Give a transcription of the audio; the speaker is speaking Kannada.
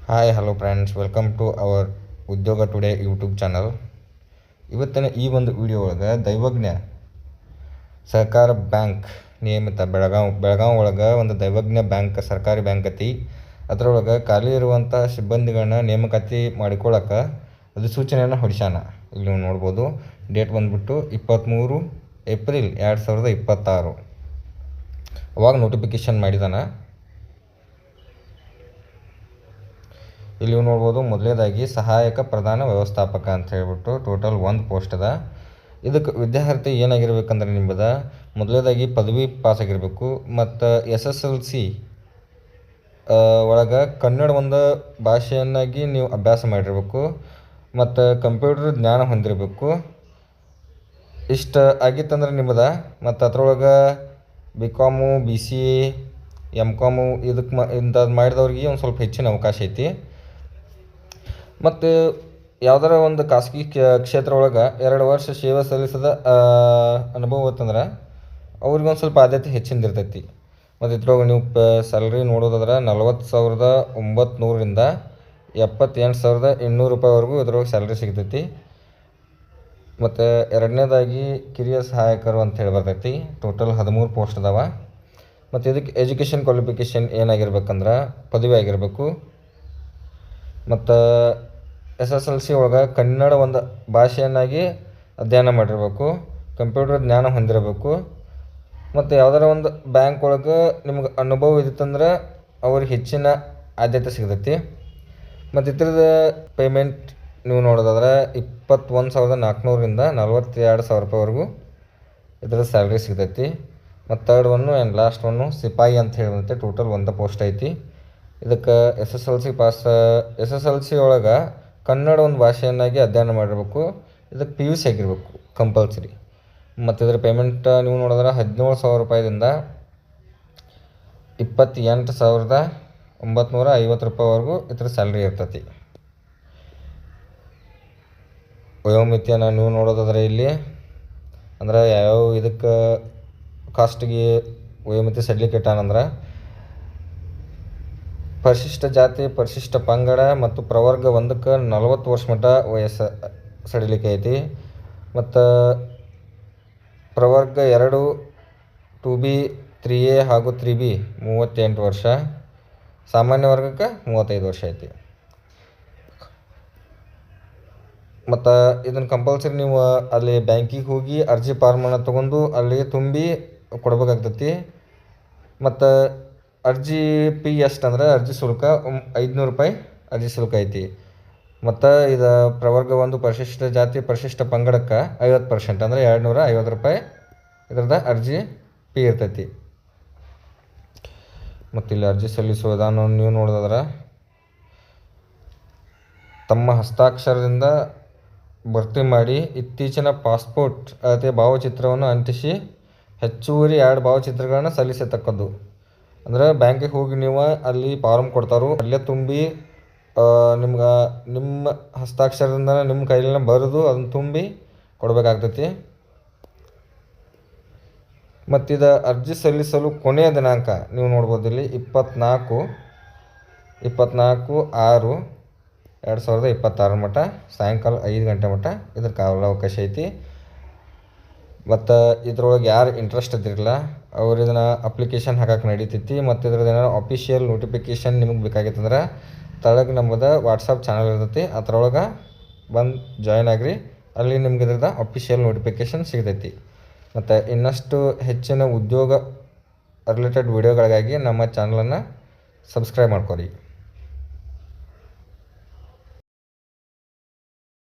Hi hello friends, welcome to our ಉದ್ಯೋಗ ಟುಡೇ ಯೂಟ್ಯೂಬ್ ಚಾನಲ್. ಇವತ್ತಿನ ಈ ಒಂದು ವಿಡಿಯೋ ಒಳಗೆ ದೈವಜ್ಞ ಸಹಕಾರ ಬ್ಯಾಂಕ್ ನಿಯಮಿತ ಬೆಳಗಾವಿ ಒಳಗೆ ಒಂದು ದೈವಜ್ಞ ಬ್ಯಾಂಕ್ ಸರ್ಕಾರಿ ಬ್ಯಾಂಕ್ ಐತಿ. ಅದರೊಳಗೆ ಖಾಲಿ ಇರುವಂಥ ಸಿಬ್ಬಂದಿಗಳನ್ನ ನೇಮಕಾತಿ ಮಾಡಿಕೊಳ್ಳೋಕೆ ಅಧಿಸೂಚನೆಯನ್ನು ಹೊಡಿಸ್ಯಾನ. ಇಲ್ಲಿ ನೀವು ನೋಡ್ಬೋದು. ಡೇಟ್ ಬಂದುಬಿಟ್ಟು 23 ಏಪ್ರಿಲ್ 2026. ಅವಾಗ ನೋಟಿಫಿಕೇಷನ್ ಮಾಡಿದಾನೆ. ಇಲ್ಲಿ ನೋಡ್ಬೋದು. ಮೊದಲನೇದಾಗಿ ಸಹಾಯಕ ಪ್ರಧಾನ ವ್ಯವಸ್ಥಾಪಕ ಅಂತ ಹೇಳ್ಬಿಟ್ಟು ಟೋಟಲ್ 1 ಪೋಸ್ಟ್ ಅದ. ಇದಕ್ಕೆ ವಿದ್ಯಾರ್ಥಿ ಏನಾಗಿರ್ಬೇಕಂದ್ರೆ ನಿಮ್ಮದ ಮೊದಲನೇದಾಗಿ ಪದವಿ ಪಾಸ್ ಆಗಿರಬೇಕು ಮತ್ತು SSLC ಒಳಗೆ ಕನ್ನಡ ಒಂದು ಭಾಷೆಯನ್ನಾಗಿ ನೀವು ಅಭ್ಯಾಸ ಮಾಡಿರಬೇಕು ಮತ್ತು ಕಂಪ್ಯೂಟರ್ ಜ್ಞಾನ ಹೊಂದಿರಬೇಕು. ಇಷ್ಟ ಆಗಿತ್ತಂದ್ರೆ ನಿಮ್ಮದ. ಮತ್ತು ಅದರೊಳಗೆ BCom, BCA, MCom ಇಂಥದ್ದು ಮಾಡಿದವ್ರಿಗೆ ಒಂದು ಸ್ವಲ್ಪ ಹೆಚ್ಚಿನ ಅವಕಾಶ ಐತಿ. ಮತ್ತು ಯಾವ್ದಾರ ಒಂದು ಖಾಸಗಿ ಕ್ಷೇತ್ರ ಒಳಗೆ 2 ವರ್ಷ ಸೇವೆ ಸಲ್ಲಿಸಿದ ಅನುಭವ ಇತ್ತಂದ್ರೆ ಅವ್ರಿಗೆ ಒಂದು ಸ್ವಲ್ಪ ಆದ್ಯತೆ ಹೆಚ್ಚಿಂದಿರ್ತೈತಿ. ಮತ್ತು ಇದ್ರೊಳಗೆ ನೀವು ಸ್ಯಾಲ್ರಿ ನೋಡೋದಾದ್ರೆ 40,900ರಿಂದ 78,800 ರೂಪಾಯಿವರೆಗೂ ಇದ್ರೊಳಗೆ ಸ್ಯಾಲ್ರಿ ಸಿಗ್ತೈತಿ. ಮತ್ತು ಎರಡನೇದಾಗಿ ಕಿರಿಯ ಸಹಾಯಕರು ಅಂತ ಹೇಳಿ ಬರ್ತೈತಿ. ಟೋಟಲ್ 13 ಪೋಸ್ಟ್ ಅದಾವ. ಮತ್ತು ಇದಕ್ಕೆ ಎಜುಕೇಷನ್ ಕ್ವಾಲಿಫಿಕೇಷನ್ ಏನಾಗಿರ್ಬೇಕಂದ್ರೆ ಪದವಿ ಆಗಿರಬೇಕು ಮತ್ತು SSLC ಒಳಗೆ ಕನ್ನಡ ಒಂದು ಭಾಷೆಯನ್ನಾಗಿ ಅಧ್ಯಯನ ಮಾಡಿರಬೇಕು, ಕಂಪ್ಯೂಟರ್ ಜ್ಞಾನ ಹೊಂದಿರಬೇಕು. ಮತ್ತು ಯಾವ್ದಾರ ಒಂದು ಬ್ಯಾಂಕ್ ಒಳಗೆ ನಿಮ್ಗೆ ಅನುಭವ ಇದ್ದಿತ್ತಂದ್ರೆ ಅವ್ರಿಗೆ ಹೆಚ್ಚಿನ ಆದ್ಯತೆ ಸಿಗ್ತೈತಿ. ಮತ್ತು ಇದ್ರದ ಪೇಮೆಂಟ್ ನೀವು ನೋಡೋದಾದ್ರೆ 21,400ರಿಂದ 42,000 ರೂಪಾಯಿವರೆಗೂ ಇದ್ರ ಸ್ಯಾಲ್ರಿ ಸಿಗ್ತೈತಿ. ಮತ್ತು third one and last one ಸಿಪಾಯಿ ಅಂತ ಹೇಳುವಂತೆ ಟೋಟಲ್ 1 ಪೋಸ್ಟ್ ಐತಿ. ಇದಕ್ಕೆ SSLC ಒಳಗೆ ಕನ್ನಡ ಒಂದು ಭಾಷೆಯನ್ನಾಗಿ ಅಧ್ಯಯನ ಮಾಡಿರಬೇಕು. ಇದಕ್ಕೆ PUC ಆಗಿರಬೇಕು ಕಂಪಲ್ಸರಿ. ಮತ್ತು ಇದರ ಪೇಮೆಂಟ್ ನೀವು ನೋಡಿದ್ರೆ 17,000 ರೂಪಾಯಿದಿಂದ 28,950 ರೂಪಾಯಿವರೆಗೂ ಇದ್ರ ಸ್ಯಾಲ್ರಿ ಇರ್ತೈತಿ. ವಯೋಮಿತಿಯನ್ನು ನೀವು ನೋಡೋದಾದ್ರೆ ಇಲ್ಲಿ ಅಂದ್ರೆ ಯಾವ್ಯಾವ ಇದಕ್ಕೆ ಕಾಸ್ಟಿಗೆ ವಯೋಮಿತಿ ಸಡ್ಲಿಕ್ಕೆ ಇಟ್ಟಾನಂದ್ರೆ ಪರಿಶಿಷ್ಟ ಜಾತಿ, ಪರಿಶಿಷ್ಟ ಪಂಗಡ ಮತ್ತು ಪ್ರವರ್ಗ 1ಕ್ಕೆ 40 ವರ್ಷ ಮಟ್ಟ ವಯಸ್ಸು ಸಡಿಲಿಕೆ ಐತಿ. ಮತ್ತು ಪ್ರವರ್ಗ 2 2B 3A ಹಾಗೂ 3B 38 ವರ್ಷ, ಸಾಮಾನ್ಯ ವರ್ಗಕ್ಕೆ 35 ವರ್ಷ ಐತಿ. ಮತ್ತು ಇದನ್ನು ಕಂಪಲ್ಸರಿ ನೀವು ಅಲ್ಲಿ ಬ್ಯಾಂಕಿಗೆ ಹೋಗಿ ಅರ್ಜಿ ಫಾರ್ಮನ್ನು ತೊಗೊಂಡು ಅಲ್ಲಿ ತುಂಬಿ ಕೊಡ್ಬೇಕಾಗ್ತೈತಿ. ಮತ್ತು ಅರ್ಜಿ ಫೀ ಎಷ್ಟಂದ್ರೆ ಅರ್ಜಿ ಶುಲ್ಕ 500 ರೂಪಾಯಿ ಅರ್ಜಿ ಶುಲ್ಕ ಐತಿ. ಮತ್ತು ಇದು ಪ್ರವರ್ಗ 1 ಪರಿಶಿಷ್ಟ ಜಾತಿ ಪರಿಶಿಷ್ಟ ಪಂಗಡಕ್ಕೆ 50% ಅಂದರೆ 250 ರೂಪಾಯಿ ಇದ್ರದ್ದು ಅರ್ಜಿ ಫೀ ಇರ್ತೈತಿ. ಮತ್ತು ಇಲ್ಲಿ ಅರ್ಜಿ ಸಲ್ಲಿಸುವ ವಿಧಾನವನ್ನು ನೀವು ನೋಡೋದಾದ್ರೆ ತಮ್ಮ ಹಸ್ತಾಕ್ಷರದಿಂದ ಭರ್ತಿ ಮಾಡಿ ಇತ್ತೀಚಿನ ಪಾಸ್ಪೋರ್ಟ್ ಅಳತೆ ಭಾವಚಿತ್ರವನ್ನು ಅಂಟಿಸಿ ಹೆಚ್ಚುವರಿ 2 ಭಾವಚಿತ್ರಗಳನ್ನು ಸಲ್ಲಿಸತಕ್ಕದ್ದು. ಅಂದರೆ ಬ್ಯಾಂಕಿಗೆ ಹೋಗಿ ನೀವು ಅಲ್ಲಿ ಫಾರಮ್ ಕೊಡ್ತಾರೋ ಅಲ್ಲೇ ತುಂಬಿ ನಿಮ್ಮ ಹಸ್ತಾಕ್ಷರದಿಂದ ನಿಮ್ಮ ಕೈಲಿನ ಬರೆದು ಅದನ್ನು ತುಂಬಿ ಕೊಡಬೇಕಾಗ್ತೈತಿ. ಮತ್ತು ಇದು ಅರ್ಜಿ ಸಲ್ಲಿಸಲು ಕೊನೆಯ ದಿನಾಂಕ ನೀವು ನೋಡ್ಬೋದು ಇಲ್ಲಿ 24/6/2026 ಮಟ್ಟ ಸಾಯಂಕಾಲ 5 ಗಂಟೆ ಮಟ್ಟ ಇದ್ರ ಕಾಲಾವಕಾಶ ಐತಿ. ಮತ್ತು ಇದ್ರೊಳಗೆ ಯಾರು ಇಂಟ್ರೆಸ್ಟ್ ಇದ್ದಿರಲ್ಲ ಅವ್ರು ಇದನ್ನು ಅಪ್ಲಿಕೇಶನ್ ಹಾಕಕ್ಕೆ ನಡೀತೈತಿ. ಮತ್ತು ಇದ್ರದ್ದು ಏನಾರು ಅಫಿಷಿಯಲ್ ನೋಟಿಫಿಕೇಷನ್ ನಿಮಗೆ ಬೇಕಾಗಿತ್ತಂದ್ರೆ ತಳಗೆ ನಮ್ಮದು ವಾಟ್ಸಪ್ ಚಾನಲ್ ಇರ್ತೈತಿ, ಅದರೊಳಗೆ ಬಂದು ಜಾಯ್ನ್ ಆಗಿರಿ. ಅಲ್ಲಿ ನಿಮ್ಗೆ ಇದ್ರದ್ದು ಅಫಿಷಿಯಲ್ ನೋಟಿಫಿಕೇಷನ್ ಸಿಗ್ತೈತಿ. ಮತ್ತು ಇನ್ನಷ್ಟು ಹೆಚ್ಚಿನ ಉದ್ಯೋಗ ರಿಲೇಟೆಡ್ ವಿಡಿಯೋಗಳಿಗಾಗಿ ನಮ್ಮ ಚಾನಲನ್ನು ಸಬ್ಸ್ಕ್ರೈಬ್ ಮಾಡ್ಕೊರಿ.